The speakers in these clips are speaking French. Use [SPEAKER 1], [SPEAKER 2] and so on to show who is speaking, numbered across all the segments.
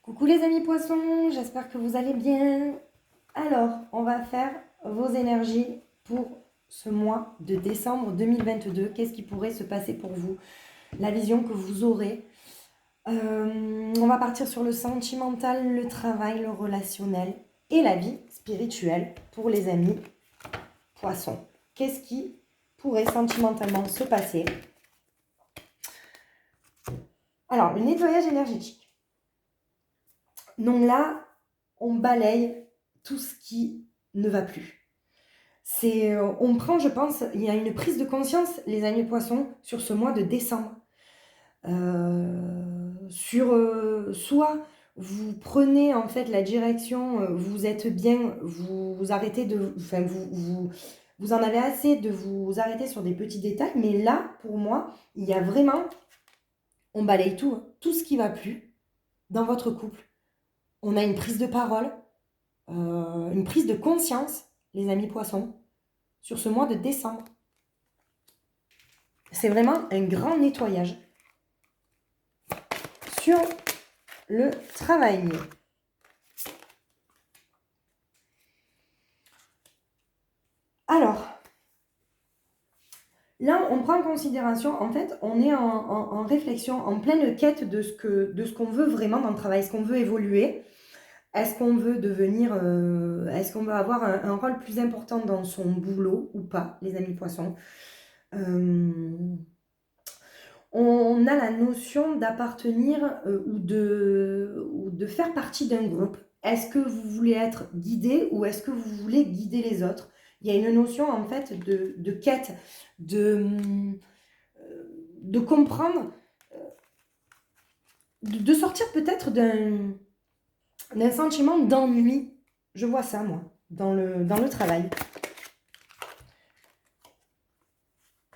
[SPEAKER 1] Coucou les amis poissons, j'espère que vous allez bien. Alors, on va faire vos énergies pour ce mois de décembre 2022. Qu'est-ce qui pourrait se passer pour vous? La vision que vous aurez. On va partir sur le sentimental, le travail, le relationnel et la vie spirituelle pour les amis poissons. Qu'est-ce qui pourrait sentimentalement se passer? Alors, le nettoyage énergétique. Donc là, on balaye tout ce qui ne va plus. On prend, je pense, il y a une prise de conscience, les amis poissons, sur ce mois de décembre. Soit vous prenez en fait la direction, vous êtes bien, vous arrêtez de, enfin vous en avez assez de vous arrêter sur des petits détails, mais là, pour moi, il y a vraiment, on balaye tout, hein, tout ce qui va plus dans votre couple. On a une prise de parole, une prise de conscience, les amis poissons, sur ce mois de décembre. C'est vraiment un grand nettoyage. Sur le travail. Alors, là, on prend en considération, en fait, on est en réflexion, en pleine quête de ce qu'on veut vraiment dans le travail. Est-ce qu'on veut évoluer? Est-ce qu'on veut devenir, est-ce qu'on veut avoir un rôle plus important dans son boulot ou pas, les amis poissons? On a la notion d'appartenir ou de faire partie d'un groupe. Est-ce que vous voulez être guidé ou est-ce que vous voulez guider les autres? Il y a une notion en fait de quête, de, de comprendre, de sortir peut-être d'un sentiment d'ennui. Je vois ça, moi, dans le travail.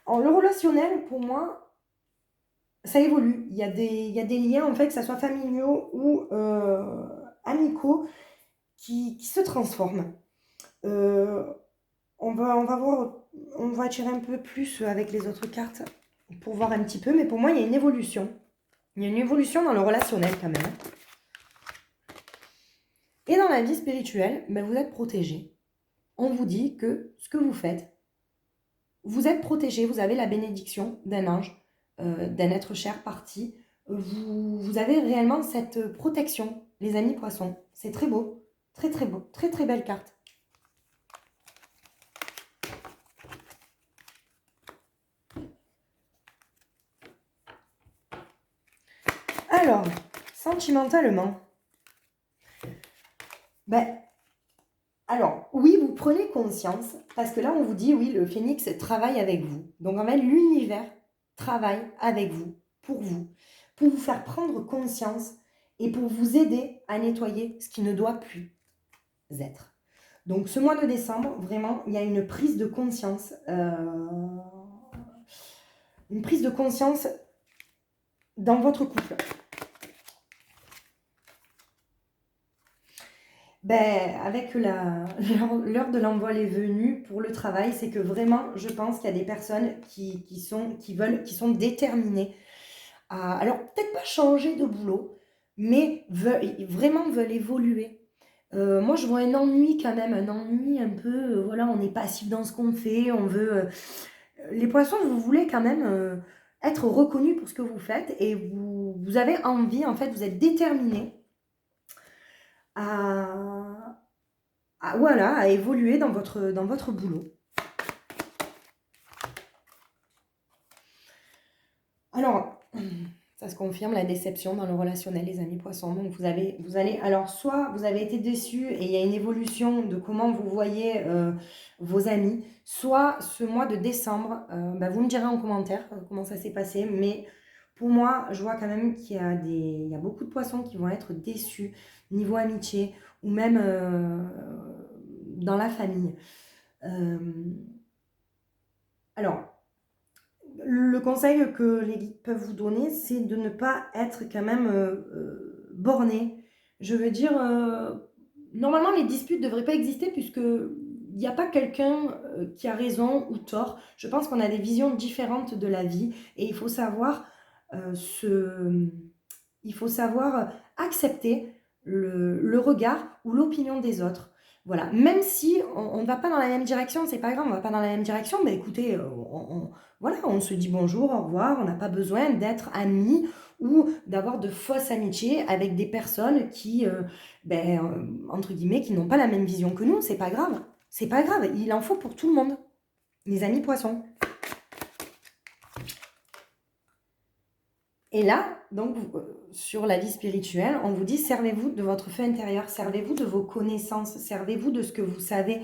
[SPEAKER 1] En le relationnel, pour moi, ça évolue. Il y a des liens, en fait, que ce soit familiaux ou amicaux, qui se transforment. On va voir, on va tirer un peu plus avec les autres cartes pour voir un petit peu, mais pour moi, il y a une évolution. Il y a une évolution dans le relationnel quand même. Et dans la vie spirituelle, ben, vous êtes protégé. On vous dit que ce que vous faites, vous êtes protégé, vous avez la bénédiction d'un ange, d'un être cher parti. Vous avez réellement cette protection, les amis poissons. C'est très beau, très très beau, très très belle carte. Alors, sentimentalement, ben, alors, oui, vous prenez conscience, parce que là, on vous dit, oui, le phénix travaille avec vous. Donc, en fait, l'univers travaille avec vous faire prendre conscience et pour vous aider à nettoyer ce qui ne doit plus être. Donc, ce mois de décembre, vraiment, il y a une prise de conscience. Une prise de conscience dans votre couple. Ben, avec l'heure de l'envol est venue pour le travail, c'est que vraiment, je pense qu'il y a des personnes qui sont déterminées à, alors peut-être pas changer de boulot, mais vraiment veulent évoluer. Moi, je vois un ennui quand même, un ennui un peu, voilà, on est passif dans ce qu'on fait, on veut... les poissons, vous voulez quand même être reconnus pour ce que vous faites et vous avez envie, en fait, vous êtes déterminés à évoluer dans votre boulot. Alors, ça se confirme, la déception dans le relationnel, les amis poissons. Donc, vous allez, alors, soit vous avez été déçus et il y a une évolution de comment vous voyez vos amis, soit ce mois de décembre, vous me direz en commentaire comment ça s'est passé, mais pour moi, je vois quand même qu'il y a beaucoup de poissons qui vont être déçus niveau amitié ou même dans la famille. Alors, le conseil que les guides peuvent vous donner, c'est de ne pas être quand même borné. Je veux dire, normalement, les disputes ne devraient pas exister puisque il n'y a pas quelqu'un qui a raison ou tort. Je pense qu'on a des visions différentes de la vie et il faut savoir il faut savoir accepter le regard ou l'opinion des autres. Voilà, même si on ne va pas dans la même direction, c'est pas grave, on va pas dans la même direction, mais écoutez, voilà, on se dit bonjour, au revoir, on n'a pas besoin d'être amis ou d'avoir de fausses amitiés avec des personnes qui, entre guillemets, qui n'ont pas la même vision que nous, c'est pas grave. C'est pas grave, il en faut pour tout le monde. Les amis poissons. Et là, donc, sur la vie spirituelle, on vous dit, servez-vous de votre feu intérieur, servez-vous de vos connaissances, servez-vous de ce que vous savez.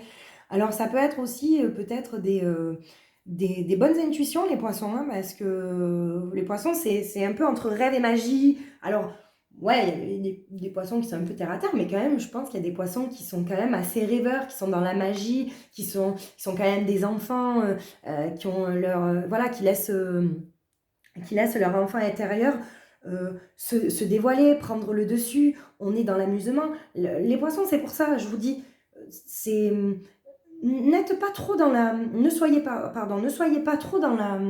[SPEAKER 1] Alors, ça peut être aussi peut-être des bonnes intuitions, les poissons, hein, parce que les poissons, c'est un peu entre rêve et magie. Alors, ouais, il y a des poissons qui sont un peu terre à terre, mais quand même, je pense qu'il y a des poissons qui sont quand même assez rêveurs, qui sont dans la magie, qui sont quand même des enfants, qui ont voilà, qui laissent leur enfant intérieur se dévoiler, prendre le dessus. On est dans l'amusement. Les poissons, c'est pour ça, je vous dis, c'est n'êtes pas trop dans la, ne soyez pas trop dans la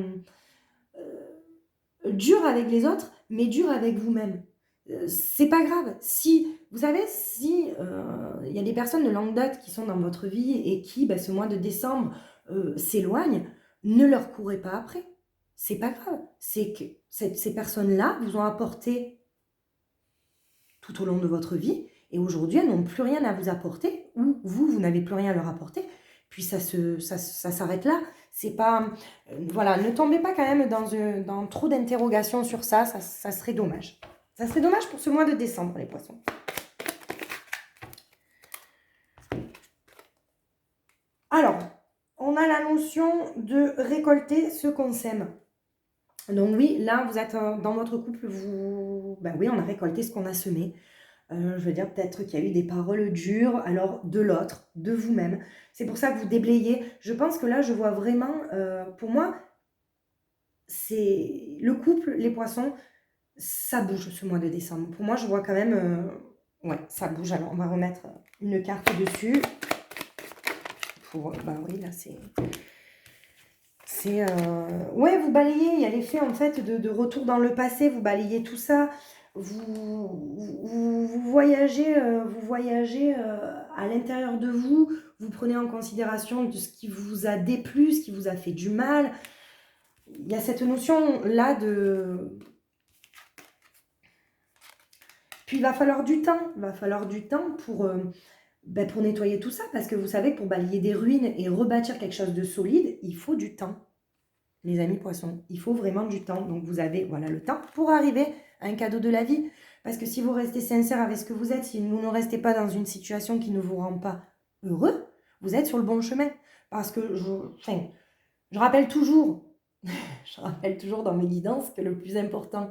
[SPEAKER 1] dur avec les autres, mais dur avec vous-même. C'est pas grave. Si vous savez, si il y a des personnes de longue date qui sont dans votre vie et qui, ce mois de décembre, s'éloignent, ne leur courez pas après. C'est pas grave. C'est que ces personnes-là vous ont apporté tout au long de votre vie et aujourd'hui elles n'ont plus rien à vous apporter ou vous n'avez plus rien à leur apporter. Puis ça s'arrête là. C'est pas voilà, ne tombez pas quand même dans trop d'interrogations sur ça. Ça serait dommage. Ça serait dommage pour ce mois de décembre, les poissons. Alors, on a la notion de récolter ce qu'on sème. Donc oui, là, vous êtes dans votre couple, oui, on a récolté ce qu'on a semé. Je veux dire, peut-être qu'il y a eu des paroles dures, alors de l'autre, de vous-même. C'est pour ça que vous déblayez. Je pense que là, je vois vraiment, pour moi, c'est le couple, les poissons, ça bouge ce mois de décembre. Pour moi, je vois quand même, ouais, ça bouge. Alors, on va remettre une carte dessus. Oui, là, ouais, vous balayez, il y a l'effet en fait de retour dans le passé, vous balayez tout ça, vous voyagez, à l'intérieur de vous, vous prenez en considération de ce qui vous a déplu, ce qui vous a fait du mal. Il y a cette notion-là de... Puis il va falloir du temps pour nettoyer tout ça, parce que vous savez que pour balayer des ruines et rebâtir quelque chose de solide, il faut du temps. Les amis poissons, il faut vraiment du temps. Donc vous avez le temps pour arriver à un cadeau de la vie. Parce que si vous restez sincère avec ce que vous êtes, si vous ne restez pas dans une situation qui ne vous rend pas heureux, vous êtes sur le bon chemin. Parce que je rappelle toujours, dans mes guidances que le plus important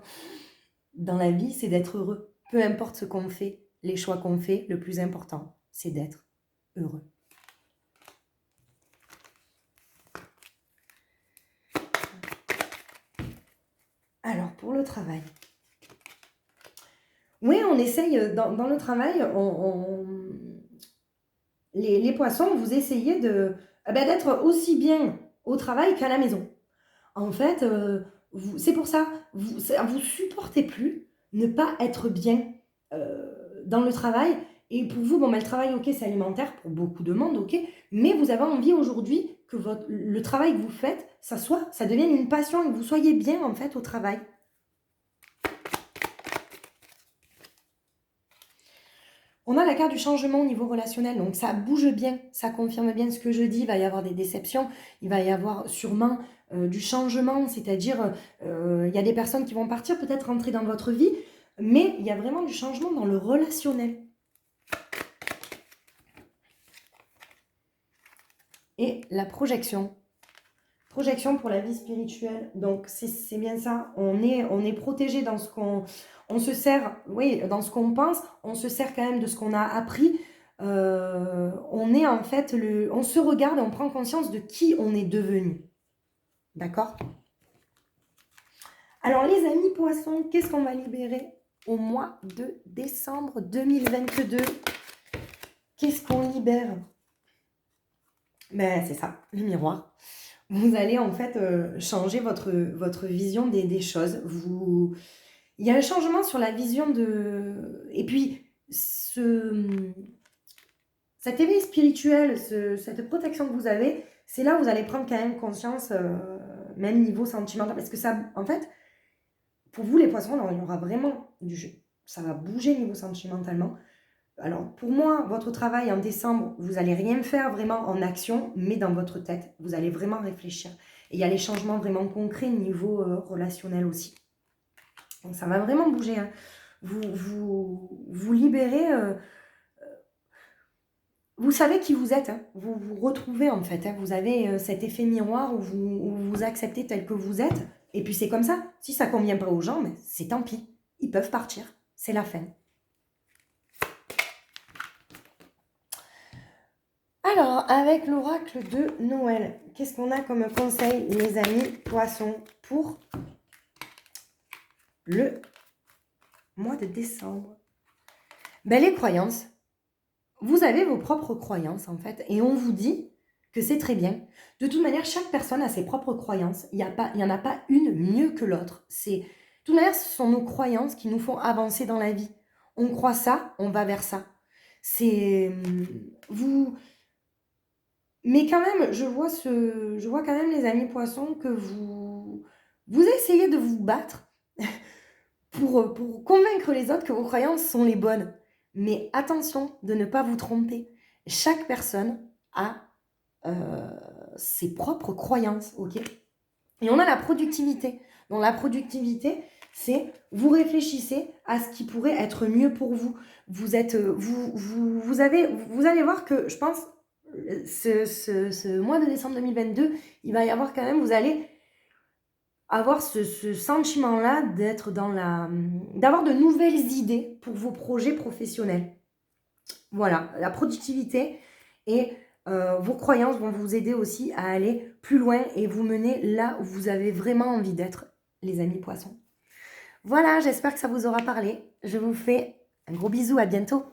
[SPEAKER 1] dans la vie, c'est d'être heureux. Peu importe ce qu'on fait, les choix qu'on fait, le plus important, c'est d'être heureux. Alors, pour le travail. Oui, on essaye, dans le travail, les poissons, vous essayez d'être aussi bien au travail qu'à la maison. En fait, c'est pour ça, vous supportez plus ne pas être bien dans le travail. Et pour vous, le travail, ok, c'est alimentaire pour beaucoup de monde, ok, mais vous avez envie aujourd'hui que le travail que vous faites, ça devienne une passion et que vous soyez bien en fait au travail. On a la carte du changement au niveau relationnel, donc ça bouge bien, ça confirme bien ce que je dis, il va y avoir des déceptions, il va y avoir sûrement du changement, c'est-à-dire il y a des personnes qui vont partir, peut-être rentrer dans votre vie, mais il y a vraiment du changement dans le relationnel. Et la projection. Projection pour la vie spirituelle. Donc, c'est bien ça. On est protégé dans ce qu'on... On se sert, oui, dans ce qu'on pense. On se sert quand même de ce qu'on a appris. On est en fait... on se regarde et on prend conscience de qui on est devenu. D'accord ? Alors, les amis poissons, qu'est-ce qu'on va libérer au mois de décembre 2022 ? Qu'est-ce qu'on libère ? C'est ça, le miroir. Vous allez en fait changer votre vision des choses. Il y a un changement sur la vision Et puis, cet éveil spirituel, cette protection que vous avez, c'est là où vous allez prendre quand même conscience, même niveau sentimental. Parce que ça, en fait, pour vous les poissons, alors, il y aura vraiment ça va bouger niveau sentimentalement. Alors, pour moi, votre travail en décembre, vous n'allez rien faire vraiment en action, mais dans votre tête, vous allez vraiment réfléchir. Et il y a les changements vraiment concrets niveau relationnel aussi. Donc, ça va vraiment bouger. Hein. Vous libérez... vous savez qui vous êtes. Hein. Vous vous retrouvez, en fait. Hein. Vous avez cet effet miroir où vous acceptez tel que vous êtes. Et puis, c'est comme ça. Si ça ne convient pas aux gens, c'est tant pis. Ils peuvent partir. C'est la fin. Alors, avec l'oracle de Noël, qu'est-ce qu'on a comme conseil, les amis poissons, pour le mois de décembre? Les croyances. Vous avez vos propres croyances, en fait, et on vous dit que c'est très bien. De toute manière, chaque personne a ses propres croyances. Il n'y en a pas une mieux que l'autre. De toute manière, ce sont nos croyances qui nous font avancer dans la vie. On croit ça, on va vers ça. Mais quand même, je vois quand même, les amis poissons, que vous essayez de vous battre pour convaincre les autres que vos croyances sont les bonnes. Mais attention de ne pas vous tromper. Chaque personne a ses propres croyances, ok? Et on a la productivité. Donc la productivité, c'est vous réfléchissez à ce qui pourrait être mieux pour vous. Vous allez voir que, je pense, ce mois de décembre 2022, il va y avoir quand même, vous allez avoir ce sentiment-là d'avoir de nouvelles idées pour vos projets professionnels. Voilà, la productivité et vos croyances vont vous aider aussi à aller plus loin et vous mener là où vous avez vraiment envie d'être, les amis poissons. Voilà, j'espère que ça vous aura parlé. Je vous fais un gros bisou, à bientôt.